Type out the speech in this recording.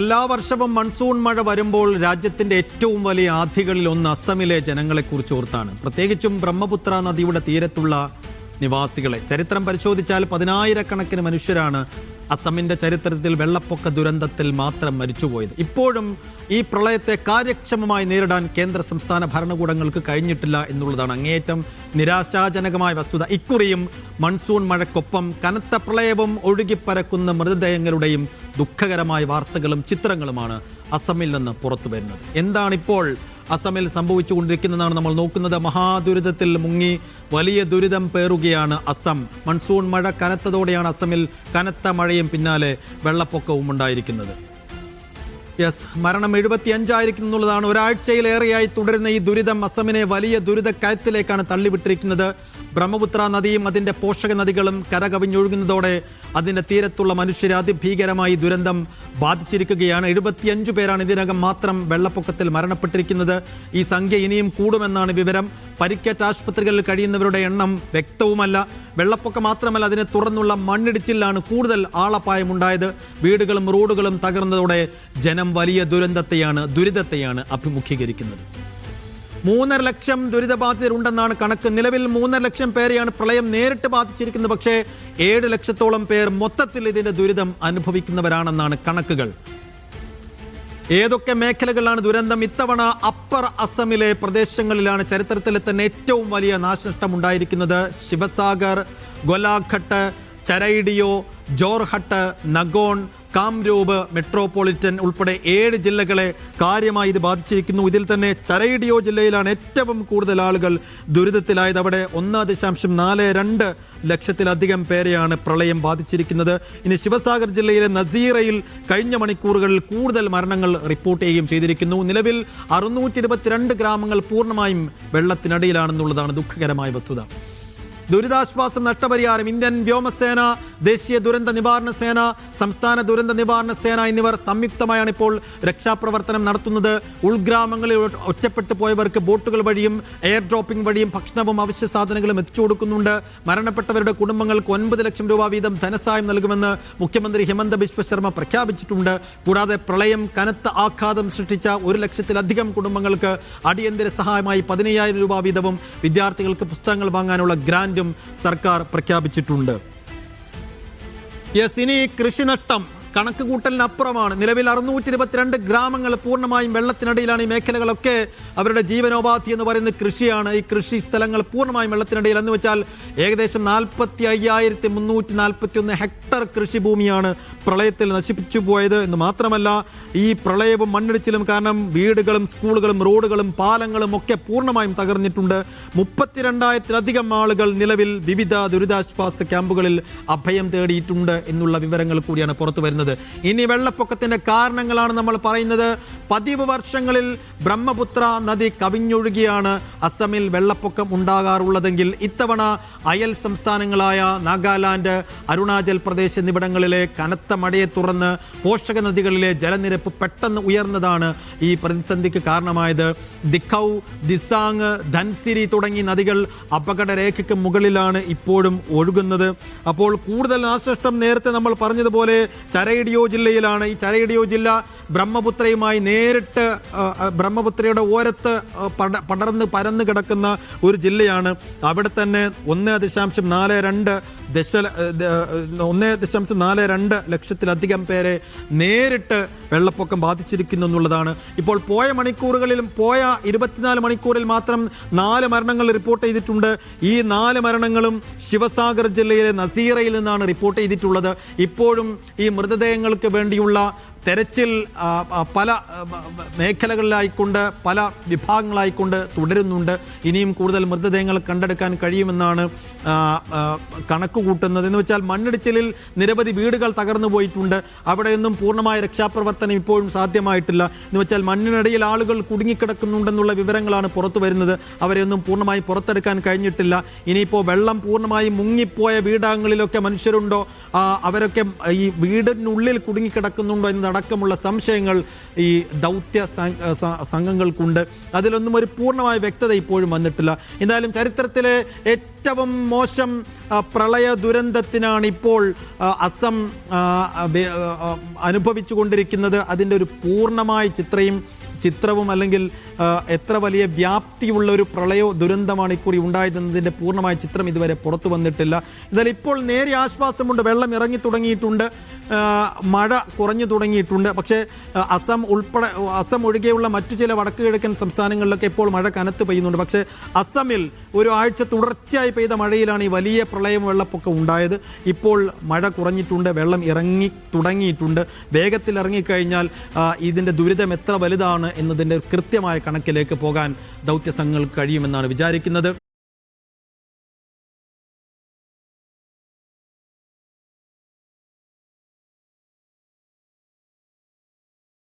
എല്ലാ വർഷവും മൺസൂൺ മഴ വരുമ്പോൾ രാജ്യത്തിന്റെ ഏറ്റവും വലിയ ആധികളിൽ ഒന്ന് അസമിലെ ജനങ്ങളെക്കുറിച്ച് ഓർത്താണ്. പ്രത്യേകിച്ചും ബ്രഹ്മപുത്ര നദിയുടെ തീരത്തുള്ള നിവാസികളെ ചരിത്രം പരിശോധിച്ചാൽ 10,000-കണക്കിന് മനുഷ്യരാണ് അസമിന്റെ ചരിത്രത്തിൽ വെള്ളപ്പൊക്ക ദുരന്തത്തിൽ മാത്രം മരിച്ചുപോയത്. ഇപ്പോഴും ഈ പ്രളയത്തെ കാര്യക്ഷമമായി നേരിടാൻ കേന്ദ്ര സംസ്ഥാന ഭരണകൂടങ്ങൾക്ക് കഴിഞ്ഞിട്ടില്ല എന്നുള്ളതാണ് അങ്ങേയറ്റം നിരാശാജനകമായ വസ്തുത. ഇക്കുറിയും മൺസൂൺ മഴയ്ക്കൊപ്പം കനത്ത പ്രളയവും ഒഴുകിപ്പരക്കുന്ന മൃതദേഹങ്ങളുടെയും ദുഃഖകരമായ വാർത്തകളും ചിത്രങ്ങളുമാണ് അസമിൽ നിന്ന് പുറത്തു വരുന്നത്. എന്താണിപ്പോൾ അസമിൽ സംഭവിച്ചുകൊണ്ടിരിക്കുന്നതാണ് നമ്മൾ നോക്കുന്നത്. മഹാദുരിതത്തിൽ മുങ്ങി വലിയ ദുരിതം പേറുകയാണ് അസം. മൺസൂൺ മഴ കനത്തതോടെയാണ് അസമിൽ കനത്ത മഴയും പിന്നാലെ വെള്ളപ്പൊക്കവും ഉണ്ടായിരിക്കുന്നത്. മരണം 75 എന്നുള്ളതാണ്. ഒരാഴ്ചയിലേറെയായി തുടരുന്ന ഈ ദുരിതം അസമിനെ വലിയ ദുരിതക്കയത്തിലേക്കാണ് തള്ളിവിട്ടിരിക്കുന്നത്. ബ്രഹ്മപുത്ര നദിയും അതിന്റെ പോഷക നദികളും കരകവിഞ്ഞൊഴുകുന്നതോടെ അതിന്റെ തീരത്തുള്ള മനുഷ്യരെ അതിഭീകരമായി ദുരന്തം ബാധിച്ചിരിക്കുകയാണ്. 75 പേരാണ് ഇതിനകം മാത്രം വെള്ളപ്പൊക്കത്തിൽ മരണപ്പെട്ടിരിക്കുന്നത്. ഈ സംഖ്യ ഇനിയും കൂടുമെന്നാണ് വിവരം. പരിക്കേറ്റ ആശുപത്രികളിൽ കഴിയുന്നവരുടെ എണ്ണം വ്യക്തവുമല്ല. വെള്ളപ്പൊക്കം മാത്രമല്ല, അതിനെ തുടർന്നുള്ള മണ്ണിടിച്ചിലാണ് കൂടുതൽ ആളപായമുണ്ടായത്. വീടുകളും റോഡുകളും തകർന്നതോടെ ജനം വലിയ ദുരിതത്തെയാണ് അഭിമുഖീകരിക്കുന്നത്. 3.5 ലക്ഷം ദുരിതബാധിതരുണ്ടെന്നാണ് കണക്ക്. നിലവിൽ 3.5 ലക്ഷം പേരെയാണ് പ്രളയം നേരിട്ട് ബാധിച്ചിരിക്കുന്നത്. പക്ഷേ 7 ലക്ഷത്തോളം പേർ മൊത്തത്തിൽ ഇതിന്റെ ദുരിതം അനുഭവിക്കുന്നവരാണെന്നാണ് കണക്കുകൾ. ഏതൊക്കെ മേഖലകളിലാണ് ദുരന്തം? ഇത്തവണ അപ്പർ അസമിലെ പ്രദേശങ്ങളിലാണ് ചരിത്രത്തിലെ തന്നെ ഏറ്റവും വലിയ നാശനഷ്ടമുണ്ടായിരിക്കുന്നത്. ശിവസാഗർ, ഗോലാഘട്ട്, ചരൈഡിയോ, ജോർഹട്ട്, നഗോൺ, കാംരൂപ് മെട്രോപൊളിറ്റൻ ഉൾപ്പെടെ 7 ജില്ലകളെ കാര്യമായി ഇത് ബാധിച്ചിരിക്കുന്നു. ഇതിൽ തന്നെ ചരൈഡിയോ ജില്ലയിലാണ് ഏറ്റവും കൂടുതൽ ആളുകൾ ദുരിതത്തിലായത്. അവിടെ 1.42 ലക്ഷത്തിലധികം പേരെയാണ് പ്രളയം ബാധിച്ചിരിക്കുന്നത്. ഇനി ശിവസാഗർ ജില്ലയിലെ നസീറയിൽ കഴിഞ്ഞ മണിക്കൂറുകളിൽ കൂടുതൽ മരണങ്ങൾ റിപ്പോർട്ട് ചെയ്യുകയും ചെയ്തിരിക്കുന്നു. നിലവിൽ 622 ഗ്രാമങ്ങൾ പൂർണ്ണമായും വെള്ളത്തിനടിയിലാണെന്നുള്ളതാണ് ദുഃഖകരമായ വസ്തുത. ദുരിതാശ്വാസം, നഷ്ടപരിഹാരം ഇന്ത്യൻ വ്യോമസേന, ദേശീയ ദുരന്ത നിവാരണ സേന, സംസ്ഥാന ദുരന്ത നിവാരണ സേന എന്നിവർ സംയുക്തമായാണ് ഇപ്പോൾ രക്ഷാപ്രവർത്തനം നടത്തുന്നത്. ഉൾഗ്രാമങ്ങളിൽ ഒറ്റപ്പെട്ടു പോയവർക്ക് ബോട്ടുകൾ വഴിയും എയർ ഡ്രോപ്പിംഗ് വഴിയും ഭക്ഷണവും അവശ്യ സാധനങ്ങളും എത്തിച്ചു കൊടുക്കുന്നുണ്ട്. മരണപ്പെട്ടവരുടെ കുടുംബങ്ങൾക്ക് 9 ലക്ഷം രൂപ വീതം ധനസഹായം നൽകുമെന്ന് മുഖ്യമന്ത്രി ഹിമന്ത ബിശ്വ ശർമ്മ പ്രഖ്യാപിച്ചിട്ടുണ്ട്. കൂടാതെ പ്രളയം കനത്ത ആഘാതം സൃഷ്ടിച്ച 1 ലക്ഷത്തിലധികം കുടുംബങ്ങൾക്ക് അടിയന്തര സഹായമായി 15,000 രൂപ വീതവും വിദ്യാർത്ഥികൾക്ക് പുസ്തകങ്ങൾ വാങ്ങാനുള്ള ഗ്രാന്റ് സർക്കാർ പ്രഖ്യാപിച്ചിട്ടുണ്ട്. ഇനി കൃഷിനഷ്ടം കണക്ക് കൂട്ടലിനപ്പുറമാണ്. നിലവിൽ 622 ഗ്രാമങ്ങൾ പൂർണ്ണമായും വെള്ളത്തിനടിയിലാണ്. ഈ മേഖലകളൊക്കെ അവരുടെ ജീവനോപാധി എന്ന് പറയുന്നത് കൃഷിയാണ്. ഈ കൃഷി സ്ഥലങ്ങൾ പൂർണ്ണമായും വെള്ളത്തിനടിയിൽ എന്ന് വെച്ചാൽ ഏകദേശം 45,341 ഹെക്ടർ കൃഷിഭൂമിയാണ് പ്രളയത്തിൽ നശിപ്പിച്ചു പോയത് എന്ന് മാത്രമല്ല, ഈ പ്രളയവും മണ്ണിടിച്ചിലും കാരണം വീടുകളും സ്കൂളുകളും റോഡുകളും പാലങ്ങളും ഒക്കെ പൂർണ്ണമായും തകർന്നിട്ടുണ്ട്. 32,000-ലധികം ആളുകൾ നിലവിൽ വിവിധ ദുരിതാശ്വാസ ക്യാമ്പുകളിൽ അഭയം തേടിയിട്ടുണ്ട് എന്നുള്ള വിവരങ്ങൾ കൂടിയാണ് പുറത്തു വരുന്നത്. ഇനി വെള്ളപ്പൊക്കത്തിന്റെ കാരണങ്ങളാണ് നമ്മൾ പറയുന്നത്. പതിവ് വർഷങ്ങളിൽ ബ്രഹ്മപുത്ര നദി കവിഞ്ഞൊഴുകിയാണ് അസമിൽ വെള്ളപ്പൊക്കം ഉണ്ടാകാറുള്ളതെങ്കിൽ ഇത്തവണ അയൽ സംസ്ഥാനങ്ങളായ നാഗാലാൻഡ്, അരുണാചൽ പ്രദേശ് എന്നിവിടങ്ങളിലെ കനത്ത മഴയെ തുടർന്ന് പോഷക നദികളിലെ ജലനിരപ്പ് പെട്ടെന്ന് ഉയർന്നതാണ് ഈ പ്രതിസന്ധിക്ക് കാരണമായത്. ദിഖൌ, ദിസാങ്, ധൻസിരി തുടങ്ങി നദികൾ അപകടരേഖയ്ക്ക് മുകളിലാണ് ഇപ്പോഴും ഒഴുകുന്നത്. അപ്പോൾ കൂടുതൽ നാശനഷ്ടം നേരത്തെ നമ്മൾ പറഞ്ഞതുപോലെ ചരൈഡിയോ ജില്ലയിലാണ്. ഈ ചരൈഡിയോ ജില്ല ബ്രഹ്മപുത്രയുമായി നേരിട്ട് ബ്രഹ്മപുത്രയുടെ ഓരത്ത് പരന്ന് കിടക്കുന്ന ഒരു ജില്ലയാണ്. അവിടെ തന്നെ 1.42 ലക്ഷത്തിലധികം പേരെ നേരിട്ട് വെള്ളപ്പൊക്കം ബാധിച്ചിരിക്കുന്നു എന്നുള്ളതാണ്. ഇപ്പോൾ പോയ 24 മണിക്കൂറിൽ മാത്രം 4 മരണങ്ങൾ റിപ്പോർട്ട് ചെയ്തിട്ടുണ്ട്. ഈ 4 മരണങ്ങളും ശിവസാഗർ ജില്ലയിലെ നസീറയിൽ നിന്നാണ് റിപ്പോർട്ട് ചെയ്തിട്ടുള്ളത്. ഇപ്പോഴും ഈ മൃതദേഹങ്ങൾക്ക് വേണ്ടിയുള്ള തെരച്ചിൽ പല മേഖലകളിലായിക്കൊണ്ട് പല വിഭാഗങ്ങളായിക്കൊണ്ട് തുടരുന്നുണ്ട്. ഇനിയും കൂടുതൽ മൃതദേഹങ്ങൾ കണ്ടെടുക്കാൻ കഴിയുമെന്നാണ് കണക്ക് കൂട്ടുന്നത്. എന്ന് വെച്ചാൽ മണ്ണിടിച്ചിലിൽ നിരവധി വീടുകൾ തകർന്നു പോയിട്ടുണ്ട്. അവിടെയൊന്നും പൂർണ്ണമായ രക്ഷാപ്രവർത്തനം ഇപ്പോഴും സാധ്യമായിട്ടില്ല. എന്ന് വെച്ചാൽ മണ്ണിനടിയിൽ ആളുകൾ കുടുങ്ങിക്കിടക്കുന്നുണ്ടെന്നുള്ള വിവരങ്ങളാണ് പുറത്തു വരുന്നത്. അവരെയൊന്നും പൂർണ്ണമായി പുറത്തെടുക്കാൻ കഴിഞ്ഞിട്ടില്ല. ഇനിയിപ്പോൾ വെള്ളം പൂർണ്ണമായി മുങ്ങിപ്പോയ വീടാങ്ങളിലൊക്കെ മനുഷ്യരുണ്ടോ, അവരൊക്കെ ഈ വീടിനുള്ളിൽ കുടുങ്ങിക്കിടക്കുന്നുണ്ടോ എന്നതാണ് എന്നടക്കമുള്ള സംശയങ്ങൾ ഈ ദൗത്യ സംഘങ്ങൾക്കുണ്ട്. അതിലൊന്നും ഒരു പൂർണ്ണമായ വ്യക്തത ഇപ്പോഴും വന്നിട്ടില്ല. എന്തായാലും ചരിത്രത്തിലെ ഏറ്റവും മോശം പ്രളയ ദുരന്തത്തിനാണ് ഇപ്പോൾ അസം അനുഭവിച്ചു കൊണ്ടിരിക്കുന്നത്. അതിൻ്റെ ഒരു പൂർണ്ണമായ ചിത്രവും അല്ലെങ്കിൽ എത്ര വലിയ വ്യാപ്തിയുള്ള ഒരു പ്രളയ ദുരന്തമാണ് ഇക്കുറി ഉണ്ടായതെന്നതിൻ്റെ പൂർണ്ണമായ ചിത്രം ഇതുവരെ പുറത്തു വന്നിട്ടില്ല. എന്നാലും ഇപ്പോൾ നേരെ ആശ്വാസമുണ്ട്. വെള്ളം ഇറങ്ങി തുടങ്ങിയിട്ടുണ്ട്, മഴ കുറഞ്ഞു തുടങ്ങിയിട്ടുണ്ട്. പക്ഷേ അസം ഒഴികെയുള്ള മറ്റു ചില വടക്കു കിഴക്കൻ സംസ്ഥാനങ്ങളിലൊക്കെ ഇപ്പോൾ മഴ കനത്ത് പെയ്യുന്നുണ്ട്. പക്ഷേ അസമിൽ ഒരു ആഴ്ച തുടർച്ചയായി പെയ്ത മഴയിലാണ് ഈ വലിയ പ്രളയം വെള്ളപ്പൊക്കം ഉണ്ടായത്. ഇപ്പോൾ മഴ കുറഞ്ഞിട്ടുണ്ട്, വെള്ളം ഇറങ്ങി തുടങ്ങിയിട്ടുണ്ട്. വേഗത്തിൽ ഇറങ്ങിക്കഴിഞ്ഞാൽ ഇതിൻ്റെ ദുരിതം എത്ര വലുതാണ് എന്നതിൻ്റെ കൃത്യമായ കണക്കിലേക്ക് പോകാൻ ദൗത്യസംഘങ്ങൾക്ക് കഴിയുമെന്നാണ് വിചാരിക്കുന്നത്.